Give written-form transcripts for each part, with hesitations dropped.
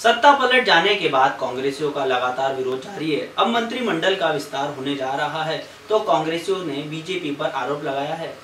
सत्ता पलट जाने के बाद कांग्रेसियों का लगातार विरोध जारी है। अब मंत्रिमंडल का विस्तार होने जा रहा है तो कांग्रेसियों ने बीजेपी पर आरोप लगाया है।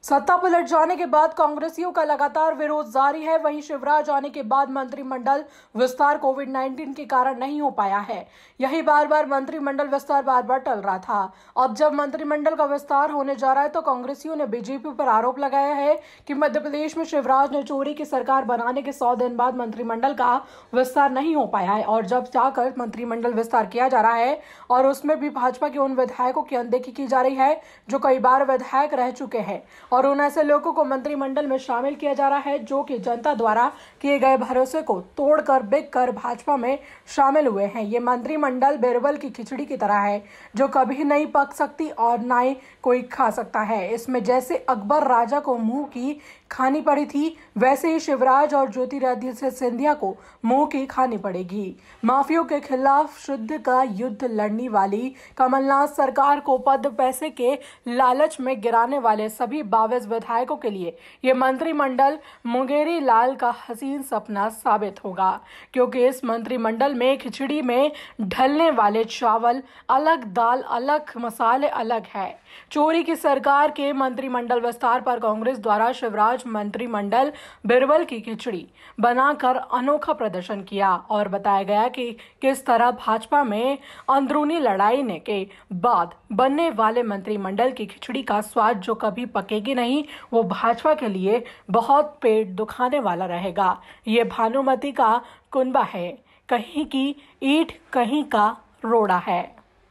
सत्ता पलट जाने के बाद कांग्रेसियों का लगातार विरोध जारी है। वहीं शिवराज आने के बाद मंत्रिमंडल विस्तार कोविड-19 के कारण नहीं हो पाया है। यही बार मंत्रिमंडल विस्तार बार टल रहा था। अब जब मंत्रिमंडल का विस्तार होने जा रहा है तो कांग्रेसियों ने बीजेपी पर आरोप लगाया है कि मध्य प्रदेश में शिवराज ने चोरी की सरकार बनाने के 100 दिन बाद मंत्रिमंडल का विस्तार नहीं हो पाया है और जब जाकर मंत्रिमंडल विस्तार किया जा रहा है और उसमें भी भाजपा के उन विधायकों की अनदेखी की जा रही है जो कई बार विधायक रह चुके हैं और उन ऐसे लोगों को मंत्रिमंडल में शामिल किया जा रहा है जो कि जनता द्वारा किए गए भरोसे को तोड़कर बिककर भाजपा में शामिल हुए हैं। ये मंत्रिमंडल बिरबल की खिचड़ी की तरह है जो कभी नहीं पक सकती और ना ही कोई खा सकता है। इसमें जैसे अकबर राजा को मुंह की खानी पड़ी थी वैसे ही शिवराज और ज्योतिरादित्य सिंधिया को मुंह की खानी पड़ेगी। माफियों के खिलाफ शुद्ध का युद्ध लड़ने वाली कमलनाथ सरकार को पद पैसे के लालच में गिराने वाले सभी बावज विधायकों के लिए ये मंत्रिमंडल मुंगेरी लाल का हसीन सपना साबित होगा, क्योंकि इस मंत्रिमंडल में खिचड़ी में ढलने वाले चावल अलग, दाल अलग, मसाले अलग है। चोरी की सरकार के मंत्रिमंडल विस्तार पर कांग्रेस द्वारा शिवराज मंत्रिमंडल बिरबल की खिचड़ी बनाकर अनोखा प्रदर्शन किया और बताया गया कि किस तरह भाजपा में अंदरूनी लड़ाई ने के बाद बनने वाले मंत्रिमंडल की खिचड़ी का स्वाद जो कभी पकेगी नहीं वो भाजपा के लिए बहुत पेट दुखाने वाला रहेगा। ये भानुमति का कुनबा है, कहीं की ईंट कहीं का रोड़ा है।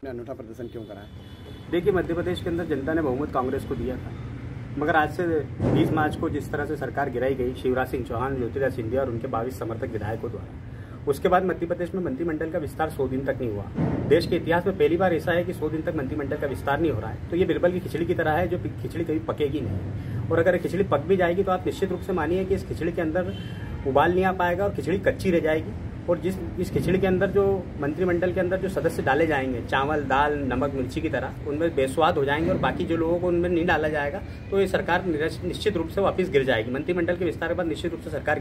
अनूठा प्रदर्शन क्यों करा है? देखिए, मध्य प्रदेश के अंदर जनता ने बहुमत कांग्रेस को दिया था, मगर आज से 20 मार्च को जिस तरह से सरकार गिराई गई शिवराज सिंह चौहान, ज्योतिरादित्य सिंधिया और उनके 22 समर्थक विधायकों द्वारा, उसके बाद मध्य प्रदेश में मंत्रिमंडल का विस्तार 100 दिन तक नहीं हुआ। देश के इतिहास में पहली बार ऐसा है कि 100 दिन तक मंत्रिमंडल का विस्तार नहीं हो रहा है। तो ये बिरबल की खिचड़ी की तरह है जो खिचड़ी कभी पकेगी नहीं, और अगर खिचड़ी पक भी जाएगी तो आप निश्चित रूप से मानिए कि इस खिचड़ी के अंदर उबाल नहीं आ पाएगा और खिचड़ी कच्ची रह जाएगी। और इस खिचड़ी के अंदर जो मंत्रिमंडल के अंदर जो सदस्य डाले जाएंगे चावल, दाल, नमक, मिर्ची की तरह, उनमें बेस्वाद हो जाएंगे और बाकी जो लोगों को उनमें नहीं डाला जाएगा तो ये सरकार निश्चित रूप से वापस गिर जाएगी। मंत्रिमंडल के विस्तार के बाद निश्चित रूप से सरकार